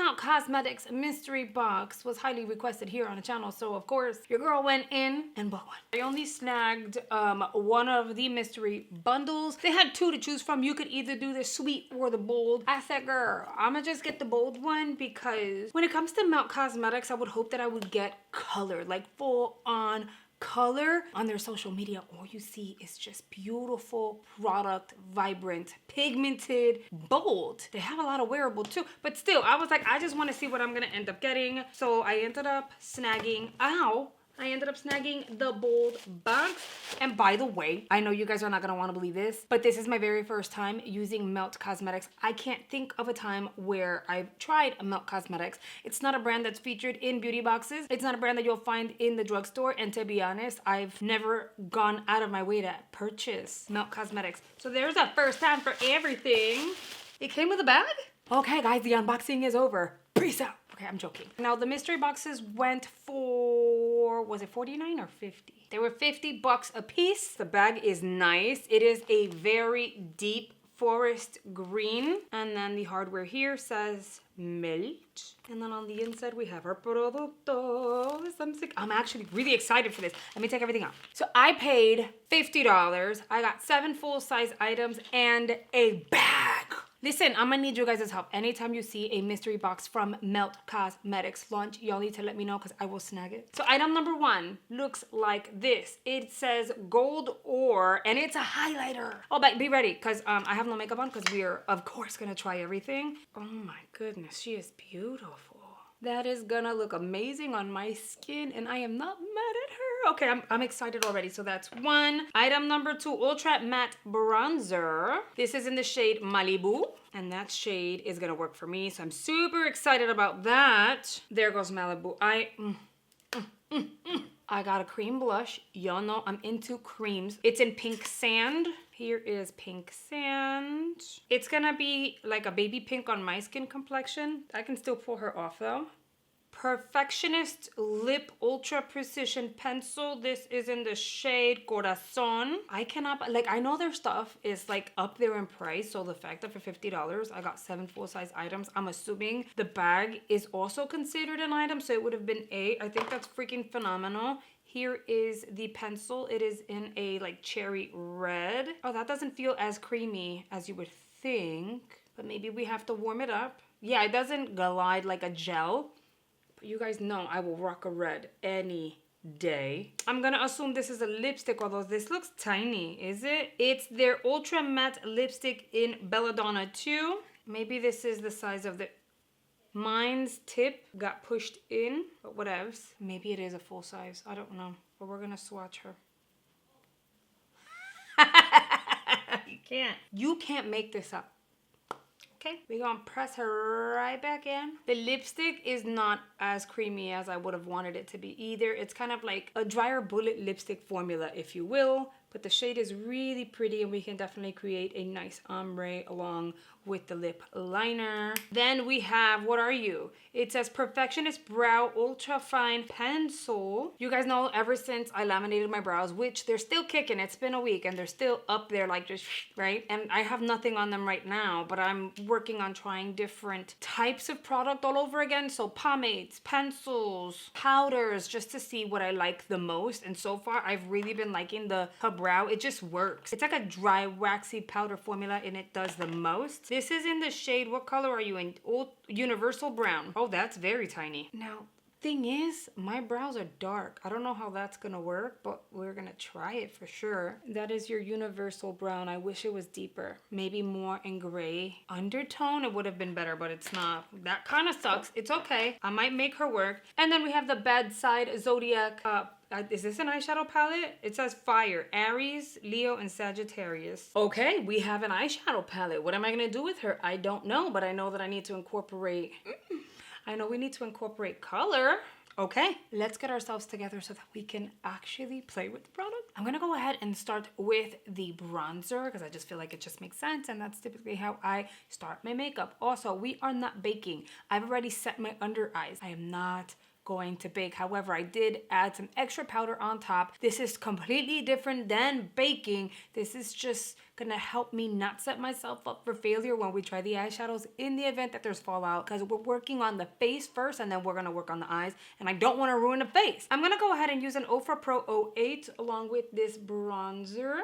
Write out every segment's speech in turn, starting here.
Melt Cosmetics mystery box was highly requested here on the channel, so of course your girl went in and bought one. I only snagged one of the mystery bundles. They had two to choose from. You could either do the sweet or the bold. I said, girl, I'm gonna just get the bold one because when it comes to Melt Cosmetics, I would hope that I would get color, like full on color. On their social media, all you see is just beautiful product, vibrant, pigmented, bold. They have a lot of wearable too, but still, I was like, I just want to see what I'm gonna end up getting. So I ended up snagging, the bold box. And by the way, I know you guys are not gonna want to believe this, but this is my very first time using Melt Cosmetics. I can't think of a time where I've tried Melt Cosmetics. It's not a brand that's featured in beauty boxes. It's not a brand that you'll find in the drugstore. And to be honest, I've never gone out of my way to purchase Melt Cosmetics. So there's a first time for everything. It came with a bag? Okay, guys, the unboxing is over. Peace out. Okay, I'm joking. Now, the mystery boxes went for, was it 49 or 50? They were 50 bucks a piece. The bag is nice. It is a very deep forest green. And then the hardware here says Melt. And then on the inside, we have our productos. I'm actually really excited for this. Let me take everything out. So I paid $50. I got 7 full-size items and a bag. Listen, I'm gonna need you guys' help. Anytime you see a mystery box from Melt Cosmetics launch, y'all need to let me know because I will snag it. So item number 1 looks like this. It says gold ore and it's a highlighter. Oh, but be ready because I have no makeup on because we are, of course, gonna try everything. Oh my goodness, she is beautiful. That is gonna look amazing on my skin and I am not mad at her. Okay, I'm excited already. So that's 1. Item number 2, Ultra Matte Bronzer. This is in the shade Malibu. And that shade is gonna work for me. So I'm super excited about that. There goes Malibu. I got a cream blush. Y'all know I'm into creams. It's in Pink Sand. Here is Pink Sand. It's gonna be like a baby pink on my skin complexion. I can still pull her off though. Perfectionist Lip Ultra Precision Pencil. This is in the shade Corazon. I cannot, like, I know their stuff is like up there in price. So the fact that for $50, I got 7 full-size items, I'm assuming the bag is also considered an item. So it would have been A. I think that's freaking phenomenal. Here is the pencil. It is in a like cherry red. Oh, that doesn't feel as creamy as you would think, but maybe we have to warm it up. Yeah, it doesn't glide like a gel. But you guys know I will rock a red any day. I'm gonna assume this is a lipstick, although this looks tiny. Is it? It's their Ultra Matte Lipstick in Belladonna 2. Maybe this is the size of the... Mine's tip got pushed in, but whatevs. Maybe it is a full size. I don't know. But we're gonna swatch her. You can't make this up. Okay, we're gonna press her right back in. The lipstick is not as creamy as I would have wanted it to be either. It's kind of like a drier bullet lipstick formula, if you will. But the shade is really pretty and we can definitely create a nice ombre along with the lip liner. Then we have, what are you? It says Perfectionist Brow Ultra Fine Pencil. You guys know ever since I laminated my brows, which they're still kicking, it's been a week and they're still up there like just, right? And I have nothing on them right now, but I'm working on trying different types of product all over again. So pomades, pencils, powders, just to see what I like the most. And so far, I've really been liking the brow. It just works. It's like a dry, waxy powder formula and it does the most. This is in the shade, what color are you in? Old Universal Brown. Oh, that's very tiny. Now, thing is, my brows are dark. I don't know how that's gonna work, but we're gonna try it for sure. That is your Universal Brown. I wish it was deeper. Maybe more in gray undertone. It would have been better, but it's not. That kind of sucks. It's okay. I might make her work. And then we have the Bedside Zodiac is this an eyeshadow palette? It says Fire, Aries, Leo, and Sagittarius. Okay, we have an eyeshadow palette. What am I gonna do with her? I don't know, but I know that I need to incorporate... I know we need to incorporate color. Okay, let's get ourselves together so that we can actually play with the product. I'm gonna go ahead and start with the bronzer because I just feel like it just makes sense and that's typically how I start my makeup. Also, we are not baking. I've already set my under eyes. I am not going to bake. However, I did add some extra powder on top. This is completely different than baking. This is just gonna help me not set myself up for failure when we try the eyeshadows in the event that there's fallout, because we're working on the face first and then we're gonna work on the eyes, and I don't want to ruin the face. I'm gonna go ahead and use an Ofra Pro 08 along with this bronzer.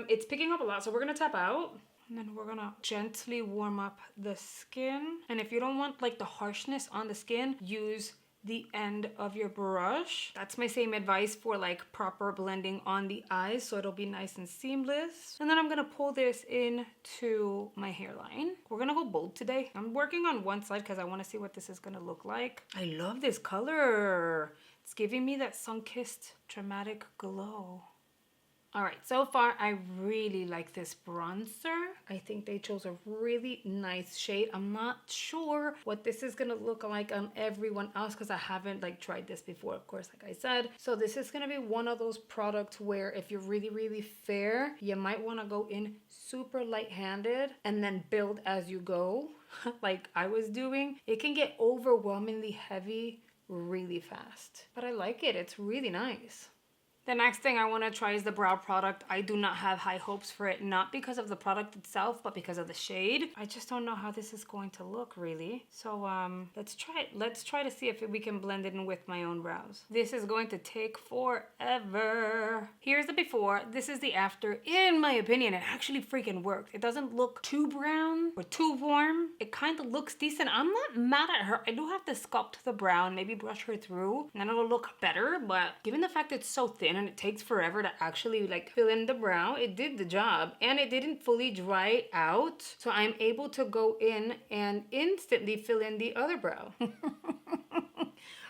It's picking up a lot, so we're gonna tap out. And then we're gonna gently warm up the skin. And if you don't want like the harshness on the skin, use the end of your brush. That's my same advice for like proper blending on the eyes, so it'll be nice and seamless. And then I'm gonna pull this into my hairline. We're gonna go bold today. I'm working on one side because I want to see what this is gonna look like. I love this color. It's giving me that sun-kissed dramatic glow. All right, so far I really like this bronzer. I think they chose a really nice shade. I'm not sure what this is gonna look like on everyone else because I haven't like tried this before, of course, like I said. So this is gonna be one of those products where if you're really, really fair, you might wanna go in super light-handed and then build as you go, like I was doing. It can get overwhelmingly heavy really fast, but I like it. It's really nice. The next thing I want to try is the brow product. I do not have high hopes for it, not because of the product itself, but because of the shade. I just don't know how this is going to look really. So let's try it. Let's try to see if we can blend it in with my own brows. This is going to take forever. Here's the before. This is the after. In my opinion, it actually freaking worked. It doesn't look too brown or too warm. It kind of looks decent. I'm not mad at her. I do have to sculpt the brow and maybe brush her through, and then it'll look better. But given the fact it's so thin and it takes forever to actually like fill in the brow, it did the job, and it didn't fully dry out, so I'm able to go in and instantly fill in the other brow.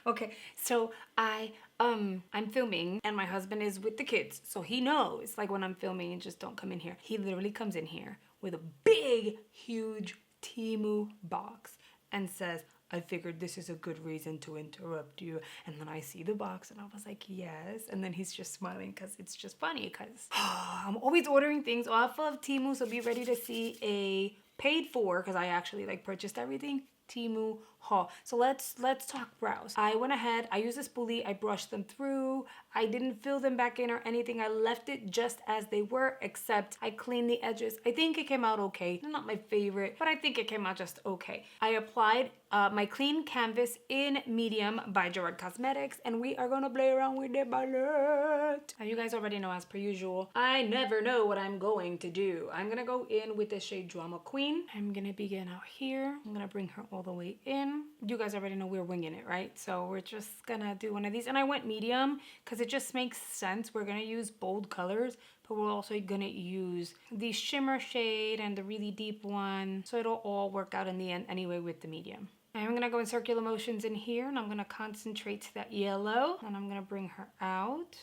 Okay, so I'm filming and my husband is with the kids, so he knows like when I'm filming and just don't come in here. He literally comes in here with a big huge Temu box and says, I figured this is a good reason to interrupt you. And then I see the box and I was like, yes. And then he's just smiling because it's just funny because I'm always ordering things off of Temu. So be ready to see a paid for, because I actually like purchased everything, Temu haul. So let's talk brows. I went ahead, I used a spoolie, I brushed them through. I didn't fill them back in or anything. I left it just as they were, except I cleaned the edges. I think it came out okay. Not my favorite, but I think it came out just okay. I applied my clean canvas in medium by Gerard Cosmetics, and we are gonna play around with the palette. Now you guys already know, as per usual, I never know what I'm going to do. I'm gonna go in with the shade Drama Queen. I'm gonna begin out here. I'm gonna bring her all the way in. You guys already know we're winging it, right? So we're just gonna do one of these, and I went medium because it just makes sense. We're gonna use bold colors, but we're also gonna use the shimmer shade and the really deep one, so it'll all work out in the end anyway with the medium. I'm gonna go in circular motions in here, and I'm gonna concentrate to that yellow, and I'm gonna bring her out.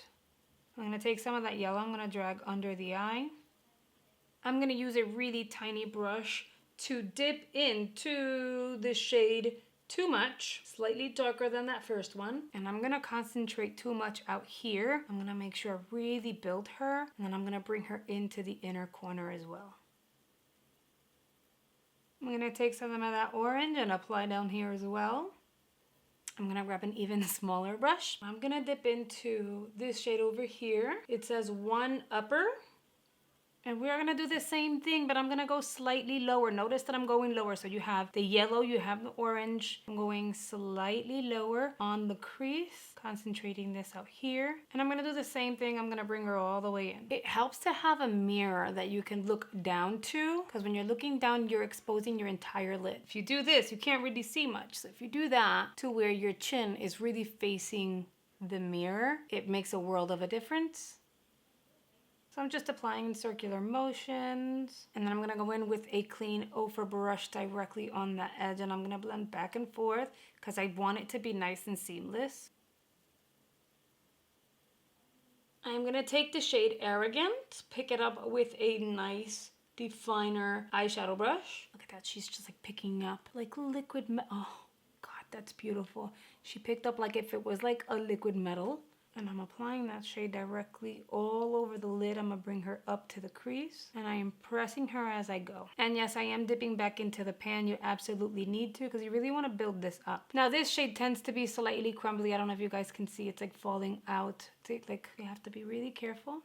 I'm gonna take some of that yellow, I'm gonna drag under the eye. I'm gonna use a really tiny brush to dip into the shade Too Much, slightly darker than that first one. And I'm gonna concentrate Too Much out here. I'm gonna make sure I really build her, and then I'm gonna bring her into the inner corner as well. I'm gonna take some of that orange and apply down here as well. I'm gonna grab an even smaller brush. I'm gonna dip into this shade over here. It says One Upper. And we're gonna do the same thing, but I'm gonna go slightly lower. Notice that I'm going lower. So you have the yellow, you have the orange. I'm going slightly lower on the crease, concentrating this out here. And I'm gonna do the same thing. I'm gonna bring her all the way in. It helps to have a mirror that you can look down to, because when you're looking down, you're exposing your entire lid. If you do this, you can't really see much. So if you do that to where your chin is really facing the mirror, it makes a world of a difference. So I'm just applying circular motions, and then I'm gonna go in with a clean Ofra brush directly on the edge, and I'm gonna blend back and forth because I want it to be nice and seamless. I'm gonna take the shade Arrogant, pick it up with a nice definer eyeshadow brush. Look at that, she's just like picking up like liquid metal. Oh God, that's beautiful. She picked up like if it was like a liquid metal. And I'm applying that shade directly all over the lid. I'm gonna bring her up to the crease and I am pressing her as I go. And yes, I am dipping back into the pan. You absolutely need to because you really want to build this up. Now this shade tends to be slightly crumbly. I don't know if you guys can see, it's like falling out. It's like you have to be really careful.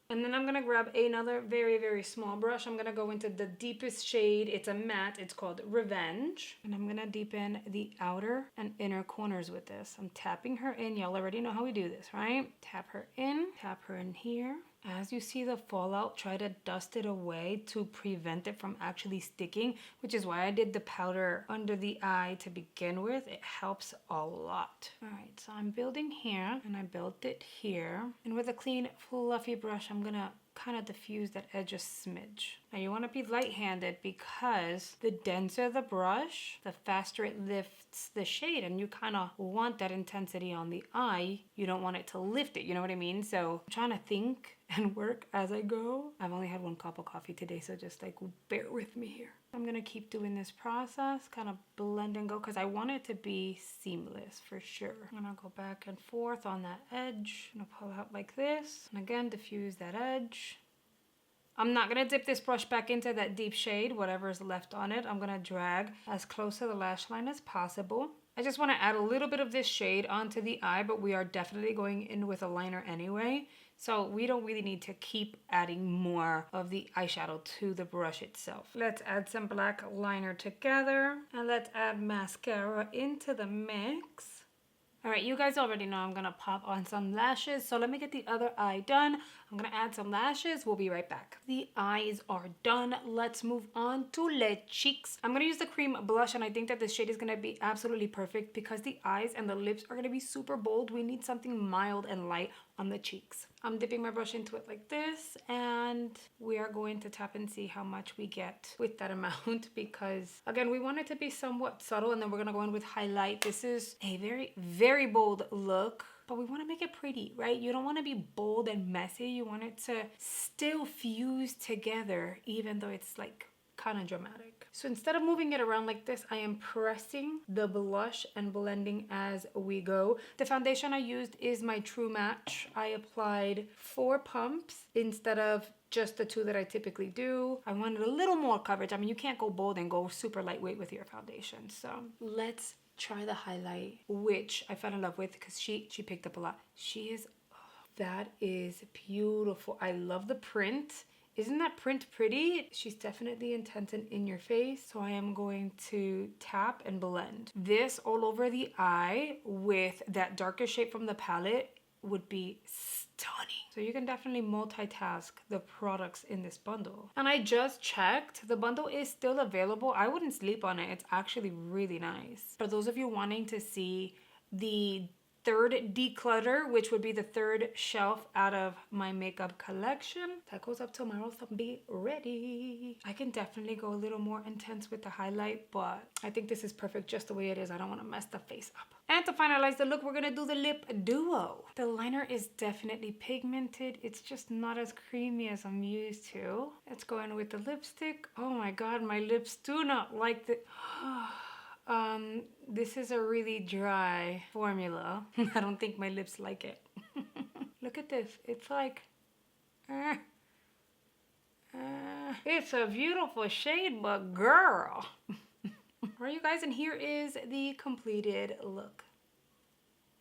And then I'm gonna grab another very, very small brush. I'm gonna go into the deepest shade. It's a matte, it's called Revenge. And I'm gonna deepen the outer and inner corners with this. I'm tapping her in. Y'all already know how we do this, right? Tap her in here. As you see the fallout, try to dust it away to prevent it from actually sticking, which is why I did the powder under the eye to begin with. It helps a lot. All right, so I'm building here and I built it here. And with a clean, fluffy brush, I'm gonna kind of diffuse that edge a smidge. Now you want to be light-handed because the denser the brush, the faster it lifts the shade, and you kind of want that intensity on the eye. You don't want it to lift it, you know what I mean? So I'm trying to think and work as I go. I've only had one cup of coffee today, so just like bear with me here. I'm gonna keep doing this process, kind of blend and go, because I want it to be seamless for sure. I'm gonna go back and forth on that edge. I'm gonna pull out like this, and again, diffuse that edge. I'm not gonna dip this brush back into that deep shade, whatever is left on it. I'm gonna drag as close to the lash line as possible. I just wanna add a little bit of this shade onto the eye, but we are definitely going in with a liner anyway. So we don't really need to keep adding more of the eyeshadow to the brush itself. Let's add some black liner together and let's add mascara into the mix. All right, you guys already know I'm gonna pop on some lashes. So let me get the other eye done. I'm gonna add some lashes. We'll be right back. The eyes are done. Let's move on to the cheeks. I'm gonna use the cream blush and I think that this shade is gonna be absolutely perfect because the eyes and the lips are gonna be super bold. We need something mild and light on the cheeks. I'm dipping my brush into it like this and we are going to tap and see how much we get with that amount because again, we want it to be somewhat subtle and then we're gonna go in with highlight. This is a very, very bold look, but we want to make it pretty, right? You don't want to be bold and messy. You want it to still fuse together even though it's like kind of dramatic. So instead of moving it around like this, I am pressing the blush and blending as we go. The foundation I used is my True Match. I applied 4 pumps instead of just the 2 that I typically do. I wanted a little more coverage. I mean, you can't go bold and go super lightweight with your foundation. So let's try the highlight, which I fell in love with because she picked up a lot. She is, oh, that is beautiful. I love the print. Isn't that print pretty? She's definitely intense and in your face. So I am going to tap and blend this all over the eye with that darker shade from the palette would be stunning. So you can definitely multitask the products in this bundle. And I just checked, the bundle is still available. I wouldn't sleep on it. It's actually really nice. For those of you wanting to see the third declutter, which would be the third shelf out of my makeup collection, that goes up tomorrow, so be ready. I can definitely go a little more intense with the highlight, but I think this is perfect just the way it is. I don't want to mess the face up. And to finalize the look, we're gonna do the lip duo. The liner is definitely pigmented. It's just not as creamy as I'm used to. Let's go in with the lipstick. Oh my God, my lips do not like the... this is a really dry formula. I don't think my lips like it. Look at this. It's like, it's a beautiful shade, but girl. All right, you guys, and here is the completed look.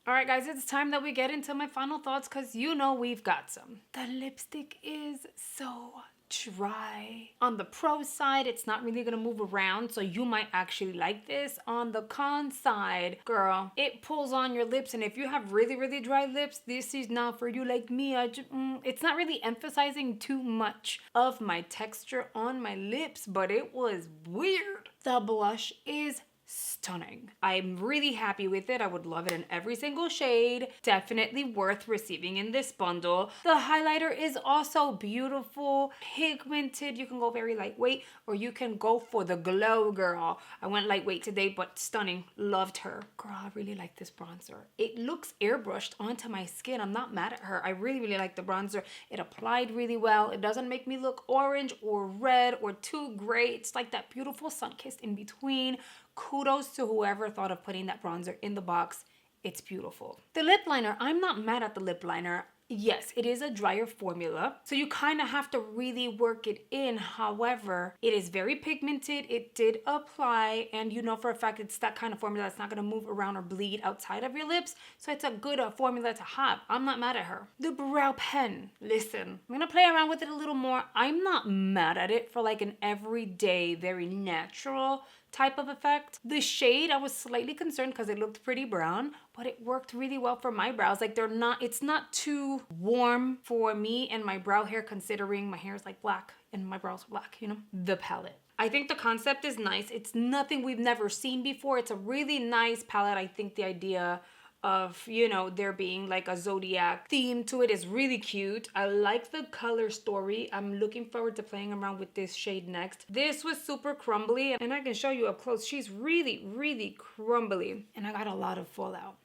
All right, guys, it's time that we get into my final thoughts because you know we've got some. The lipstick is so dry. On the pro side, it's not really gonna move around, so you might actually like this. On the con side, girl, it pulls on your lips, and if you have really, really dry lips, this is not for you. Like me, it's not really emphasizing too much of my texture on my lips, but it was weird. The blush is stunning. I'm really happy with it. I would love it in every single shade. Definitely worth receiving in this bundle. The highlighter is also beautiful, pigmented. You can go very lightweight or you can go for the glow, girl. I went lightweight today, but stunning. Loved her. Girl, I really like this bronzer. It looks airbrushed onto my skin. I'm not mad at her. I really, really like the bronzer. It applied really well. It doesn't make me look orange or red or too gray. It's like that beautiful sun-kissed in between. Kudos to whoever thought of putting that bronzer in the box. It's beautiful. The lip liner, I'm not mad at the lip liner. Yes, it is a drier formula, so you kind of have to really work it in. However, it is very pigmented. It did apply, and you know for a fact it's that kind of formula that's not going to move around or bleed outside of your lips, so it's a good formula to have. I'm not mad at her. The brow pen, listen, I'm going to play around with it a little more. I'm not mad at it for like an everyday, very natural type of effect. The shade, I was slightly concerned because it looked pretty brown, but it worked really well for my brows. Like it's not too warm for me and my brow hair, considering my hair is like black and my brows are black, you know? The palette, I think the concept is nice. It's nothing we've never seen before. It's a really nice palette. I think the idea of, you know, there being like a zodiac theme to it is really cute. I like the color story. I'm looking forward to playing around with this shade next. This was super crumbly, and I can show you up close. She's really, really crumbly, and I got a lot of fallout.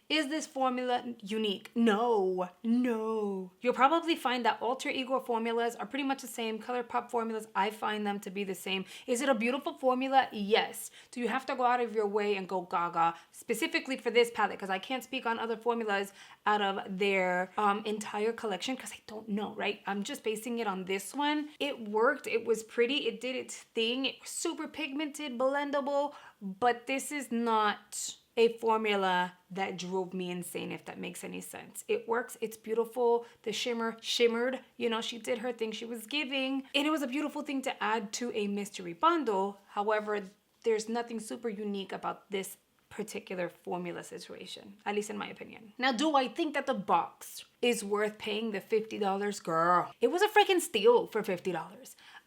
Is this formula unique? No. You'll probably find that alter ego formulas are pretty much the same. ColourPop formulas, I find them to be the same. Is it a beautiful formula? Yes. Do you have to go out of your way and go gaga specifically for this palette? Because I can't speak on other formulas out of their entire collection because I don't know, right? I'm just basing it on this one. It worked. It was pretty. It did its thing. It was super pigmented, blendable, but this is not a formula that drove me insane, if that makes any sense. It works, it's beautiful. The shimmer shimmered, you know, she did her thing, she was giving, and it was a beautiful thing to add to a mystery bundle. However, there's nothing super unique about this particular formula situation, at least in my opinion. Now, do I think that the box is worth paying the $50? Girl, it was a freaking steal for $50.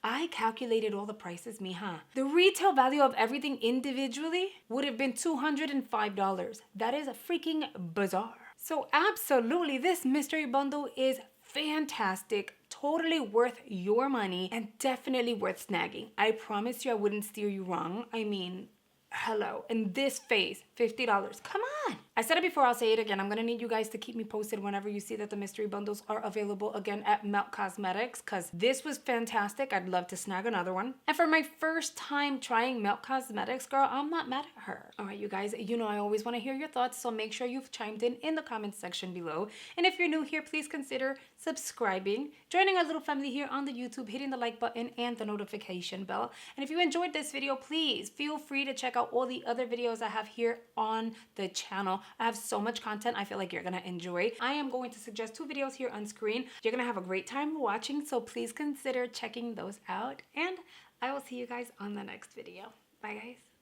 I calculated all the prices, mija. The retail value of everything individually would have been $205. That is a freaking bizarre. So absolutely, this mystery bundle is fantastic, totally worth your money, and definitely worth snagging. I promise you I wouldn't steer you wrong. I mean, hello. In this phase, $50. Come on. I said it before, I'll say it again. I'm going to need you guys to keep me posted whenever you see that the mystery bundles are available again at Melt Cosmetics, because this was fantastic. I'd love to snag another one. And for my first time trying Melt Cosmetics, girl, I'm not mad at her. All right, you guys, you know I always want to hear your thoughts, so make sure you've chimed in the comments section below. And if you're new here, please consider subscribing, joining our little family here on the YouTube, hitting the like button and the notification bell. And if you enjoyed this video, please feel free to check out all the other videos I have here on the channel. I have so much content I feel like you're gonna enjoy. I am going to suggest 2 videos here on screen. You're gonna have a great time watching, so please consider checking those out, and I will see you guys on the next video. Bye guys.